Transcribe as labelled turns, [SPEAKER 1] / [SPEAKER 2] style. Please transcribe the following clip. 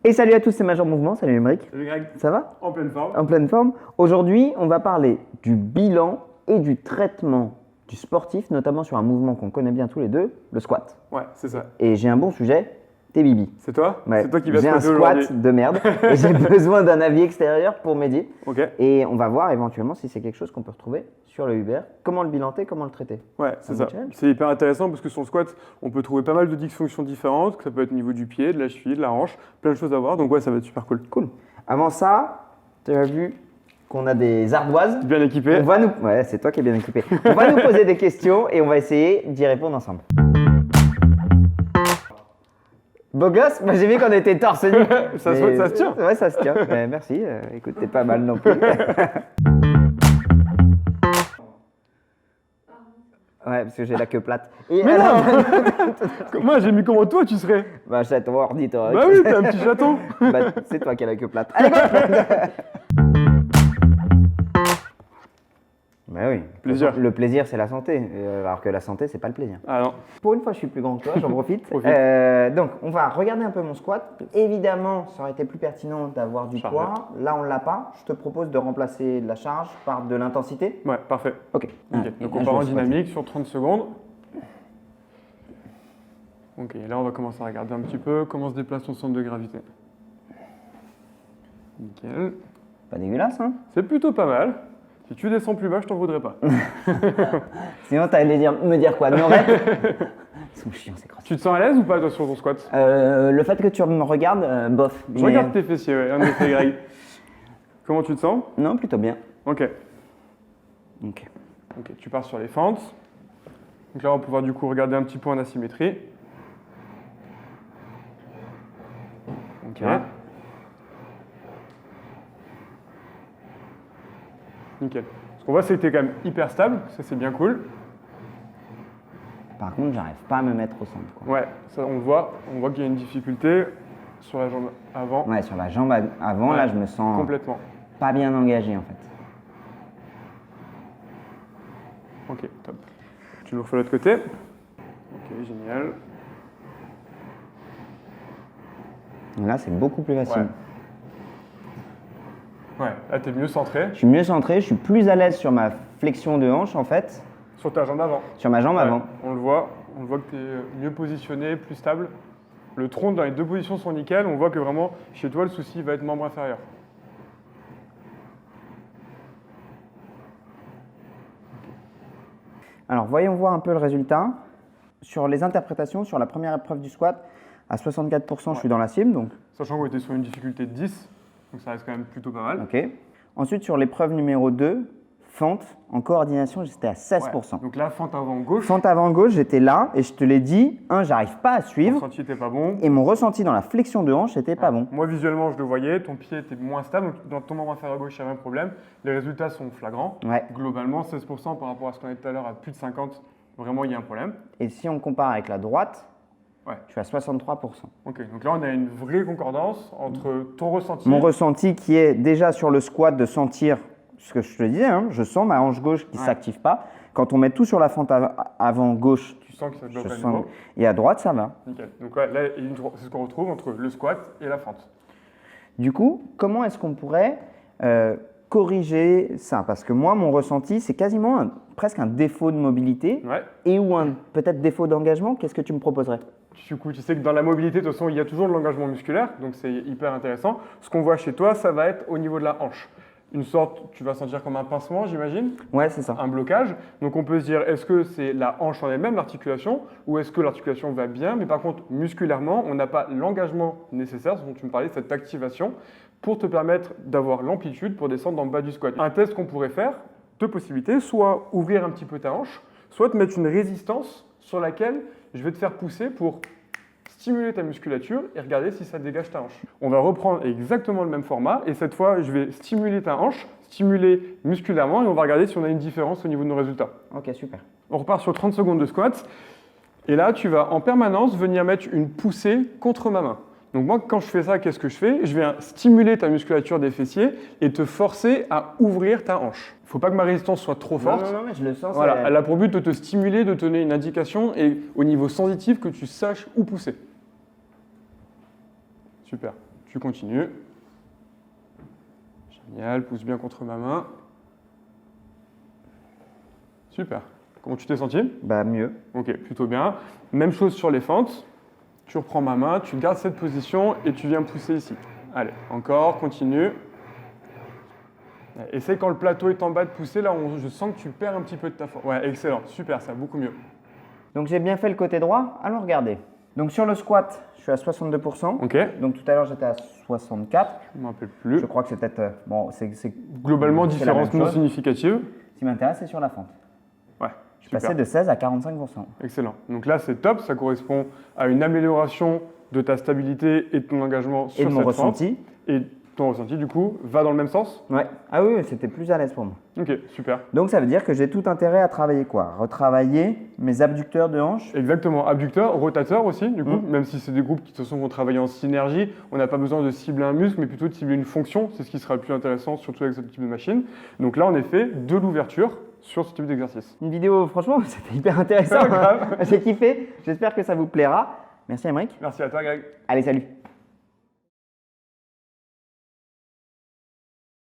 [SPEAKER 1] Et salut à tous, c'est Major Mouvement, salut Émeric.
[SPEAKER 2] Salut Greg,
[SPEAKER 1] Ça va?
[SPEAKER 2] en pleine forme.
[SPEAKER 1] En pleine forme. Aujourd'hui, on va parler du bilan et du traitement du sportif, notamment sur un mouvement qu'on connaît bien tous les deux, le squat.
[SPEAKER 2] Ouais, c'est ça.
[SPEAKER 1] Et j'ai un bon sujet, tes bibis.
[SPEAKER 2] C'est toi
[SPEAKER 1] Ouais.
[SPEAKER 2] C'est toi qui vas
[SPEAKER 1] J'ai un
[SPEAKER 2] squatter aujourd'hui.
[SPEAKER 1] squat de merde et j'ai besoin d'un avis extérieur pour m'aider.
[SPEAKER 2] Ok.
[SPEAKER 1] Et on va voir éventuellement si c'est quelque chose qu'on peut retrouver sur le Uber. Comment le bilanter, comment le traiter.
[SPEAKER 2] Ouais, c'est
[SPEAKER 1] Un
[SPEAKER 2] ça.
[SPEAKER 1] bon challenge.
[SPEAKER 2] C'est hyper intéressant parce que sur le squat, on peut trouver pas mal de dysfonctions différentes, que ça peut être au niveau du pied, de la cheville, de la hanche, plein de choses à voir. Donc ouais, ça va être super cool.
[SPEAKER 1] Cool. Avant ça, tu as vu qu'on a des ardoises.
[SPEAKER 2] Bien équipé.
[SPEAKER 1] Ouais, c'est toi qui es bien équipé. On va nous poser des questions et on va essayer d'y répondre ensemble. Beau gosse, moi j'ai vu qu'on était torse nu.
[SPEAKER 2] Ça se tient.
[SPEAKER 1] Ouais, ça se tient. Merci. Écoute, t'es pas mal non plus. Ouais, parce que j'ai la queue plate. Et
[SPEAKER 2] Mais
[SPEAKER 1] alors,
[SPEAKER 2] non Moi, j'ai mis comment toi tu serais.
[SPEAKER 1] bah, chaton ornithorique.
[SPEAKER 2] Bah oui, t'es un petit chaton.
[SPEAKER 1] Bah, c'est toi qui as la queue plate. Allez, go. Bah oui.
[SPEAKER 2] Plaisir.
[SPEAKER 1] Le plaisir, c'est la santé. Alors que la santé, c'est pas le plaisir.
[SPEAKER 2] Ah non.
[SPEAKER 1] Pour une fois, je suis plus grand que toi, j'en profite.
[SPEAKER 2] Profite.
[SPEAKER 1] Donc, on va regarder un peu mon squat. Évidemment, ça aurait été plus pertinent d'avoir du
[SPEAKER 2] Charge.
[SPEAKER 1] poids. Là, on ne l'a pas. Je te propose de remplacer la charge par de l'intensité.
[SPEAKER 2] Ouais, parfait.
[SPEAKER 1] Ok.
[SPEAKER 2] Nickel. Donc
[SPEAKER 1] Là,
[SPEAKER 2] on
[SPEAKER 1] je
[SPEAKER 2] part en
[SPEAKER 1] vais squatter.
[SPEAKER 2] dynamique sur 30 secondes. Ok, là on va commencer à regarder un petit peu comment se déplace ton centre de gravité. Nickel.
[SPEAKER 1] Pas dégueulasse, hein?
[SPEAKER 2] C'est plutôt pas mal. Si tu descends plus bas, je t'en voudrais pas.
[SPEAKER 1] Sinon, t'allais me dire quoi? Norette? Ils sont chiants, ces crosses.
[SPEAKER 2] Tu te sens à l'aise ou pas toi sur ton squat?
[SPEAKER 1] Le fait que tu me regardes, bof.
[SPEAKER 2] Je regarde tes fessiers, ouais, en effet, Greg. Comment tu te sens?
[SPEAKER 1] Non, plutôt bien.
[SPEAKER 2] Ok.
[SPEAKER 1] Ok.
[SPEAKER 2] Ok, tu pars sur les fentes. Donc là, on va pouvoir du coup regarder un petit peu en asymétrie. Ok.
[SPEAKER 1] Ouais.
[SPEAKER 2] Nickel. Ce qu'on voit, c'est que tu es quand même hyper stable. Ça, c'est bien cool.
[SPEAKER 1] Par contre, j'arrive pas à me mettre au centre, quoi.
[SPEAKER 2] Ouais, ça, on le voit. On voit qu'il y a une difficulté sur la jambe avant.
[SPEAKER 1] Ouais, sur la jambe avant,
[SPEAKER 2] Ouais,
[SPEAKER 1] là, je me sens
[SPEAKER 2] Complètement.
[SPEAKER 1] pas bien engagé, en fait.
[SPEAKER 2] Ok, top. Tu nous refais l'autre côté. Ok, génial.
[SPEAKER 1] Là, c'est beaucoup plus facile.
[SPEAKER 2] Ouais, là, tu es mieux centré
[SPEAKER 1] Je suis mieux centré, je suis plus à l'aise sur ma flexion de hanche, en fait,
[SPEAKER 2] sur ta jambe avant.
[SPEAKER 1] sur ma jambe
[SPEAKER 2] Ouais,
[SPEAKER 1] avant.
[SPEAKER 2] on le voit que tu es mieux positionné, plus stable. Le tronc dans les deux positions sont nickel. On voit que vraiment, chez toi, le souci va être membre inférieur.
[SPEAKER 1] Alors, voyons voir un peu le résultat. Sur les interprétations, sur la première épreuve du squat, à 64%, je suis dans la cible, donc
[SPEAKER 2] Sachant qu'on était sur une difficulté de 10, donc ça reste quand même plutôt pas mal.
[SPEAKER 1] ok. Ensuite, sur l'épreuve numéro 2, fente, en coordination, j'étais à 16%.
[SPEAKER 2] Ouais. Donc là, fente avant gauche,
[SPEAKER 1] Fente avant gauche, j'étais là, et je te l'ai dit, j'arrive pas à
[SPEAKER 2] ton
[SPEAKER 1] suivre,
[SPEAKER 2] ressenti n'était pas bon.
[SPEAKER 1] et mon ressenti dans la flexion de hanche, était pas bon.
[SPEAKER 2] Moi, visuellement, je le voyais, ton pied était moins stable, donc dans ton membre inférieur gauche, il y avait un problème. Les résultats sont flagrants.
[SPEAKER 1] Ouais.
[SPEAKER 2] Globalement, 16% par rapport à ce qu'on a dit tout à l'heure, à plus de 50, vraiment, il y a un problème.
[SPEAKER 1] Et si on compare avec la droite,
[SPEAKER 2] Ouais.
[SPEAKER 1] je suis à 63%.
[SPEAKER 2] Ok, donc là, on a une vraie concordance entre ton ressenti.
[SPEAKER 1] Mon ressenti qui est déjà sur le squat de sentir ce que je te disais, hein, je sens ma hanche gauche qui ne
[SPEAKER 2] Ouais.
[SPEAKER 1] s'active pas. Quand on met tout sur la fente avant gauche,
[SPEAKER 2] Tu sens que ça
[SPEAKER 1] je
[SPEAKER 2] bloque à
[SPEAKER 1] sens.
[SPEAKER 2] nouveau.
[SPEAKER 1] Et à droite, ça va.
[SPEAKER 2] Nickel. Donc ouais, là, c'est ce qu'on retrouve entre le squat et la fente.
[SPEAKER 1] Du coup, comment est-ce qu'on pourrait corriger ça? Parce que moi, mon ressenti, c'est quasiment presque un défaut de mobilité
[SPEAKER 2] Ouais.
[SPEAKER 1] et ou un peut-être défaut d'engagement. Qu'est-ce que tu me proposerais?
[SPEAKER 2] Du coup, tu sais que dans la mobilité, de toute façon, il y a toujours de l'engagement musculaire, donc c'est hyper intéressant. Ce qu'on voit chez toi, ça va être au niveau de la hanche. Une sorte, tu vas sentir comme un pincement, j'imagine,
[SPEAKER 1] Ouais, c'est ça.
[SPEAKER 2] un blocage. Donc on peut se dire, est-ce que c'est la hanche en elle-même, l'articulation, ou est-ce que l'articulation va bien, mais par contre, musculairement, on n'a pas l'engagement nécessaire, ce dont tu me parlais, cette activation, pour te permettre d'avoir l'amplitude pour descendre dans le bas du squat. Un test qu'on pourrait faire, deux possibilités, soit ouvrir un petit peu ta hanche, soit te mettre une résistance sur laquelle je vais te faire pousser pour stimuler ta musculature et regarder si ça dégage ta hanche. On va reprendre exactement le même format et cette fois, je vais stimuler ta hanche, stimuler musculairement et on va regarder si on a une différence au niveau de nos résultats.
[SPEAKER 1] Ok, super.
[SPEAKER 2] On repart sur 30 secondes de squat et là, tu vas en permanence venir mettre une poussée contre ma main. Donc moi, quand je fais ça, qu'est-ce que je fais? Je viens stimuler ta musculature des fessiers et te forcer à ouvrir ta hanche. Il ne faut pas que ma résistance soit trop forte.
[SPEAKER 1] Non, mais je le sens.
[SPEAKER 2] Voilà, elle a pour but de te stimuler, de te donner une indication et au niveau sensitif que tu saches où pousser. Super. Tu continues. Génial, pousse bien contre ma main. Super. Comment tu t'es senti?
[SPEAKER 1] Bah mieux.
[SPEAKER 2] Ok, plutôt bien. Même chose sur les fentes. Tu reprends ma main, tu gardes cette position et tu viens pousser ici. Allez, encore, continue. Essaye quand le plateau est en bas de pousser. Là, je sens que tu perds un petit peu de ta force. Ouais, excellent, super, ça, beaucoup mieux.
[SPEAKER 1] Donc j'ai bien fait le côté droit. Allons regarder. Donc sur le squat, je suis à 62%.
[SPEAKER 2] Ok,
[SPEAKER 1] Donc tout à l'heure, j'étais à 64.
[SPEAKER 2] je ne me rappelle plus.
[SPEAKER 1] Je crois que c'est peut-être… bon, c'est
[SPEAKER 2] Globalement,
[SPEAKER 1] c'est la même
[SPEAKER 2] différence non
[SPEAKER 1] chose.
[SPEAKER 2] significative.
[SPEAKER 1] Ce qui m'intéresse, c'est sur la fente.
[SPEAKER 2] Ouais,
[SPEAKER 1] Je suis
[SPEAKER 2] super.
[SPEAKER 1] passé de 16 à 45%.
[SPEAKER 2] Excellent. Donc là, c'est top. Ça correspond à une amélioration de ta stabilité et de ton engagement sur
[SPEAKER 1] Et de mon
[SPEAKER 2] cette fente.
[SPEAKER 1] ressenti.
[SPEAKER 2] Et ton ressenti, du coup, va dans le même sens?
[SPEAKER 1] Ouais. Ah oui, c'était plus à l'aise pour moi.
[SPEAKER 2] Ok, super.
[SPEAKER 1] Donc ça veut dire que j'ai tout intérêt à travailler quoi? Retravailler mes abducteurs de hanche.
[SPEAKER 2] Exactement. Abducteur, rotateur aussi, du coup. Même si c'est des groupes qui, de toute façon, vont travailler en synergie, on n'a pas besoin de cibler un muscle, mais plutôt de cibler une fonction. C'est ce qui sera le plus intéressant, surtout avec ce type de machine. Donc là, en effet, de l'ouverture sur ce type d'exercice.
[SPEAKER 1] Une vidéo, franchement, c'était hyper intéressant.
[SPEAKER 2] Grave.
[SPEAKER 1] J'ai kiffé. J'espère que ça vous plaira. Merci Aymeric.
[SPEAKER 2] Merci à toi, Greg.
[SPEAKER 1] Allez, salut.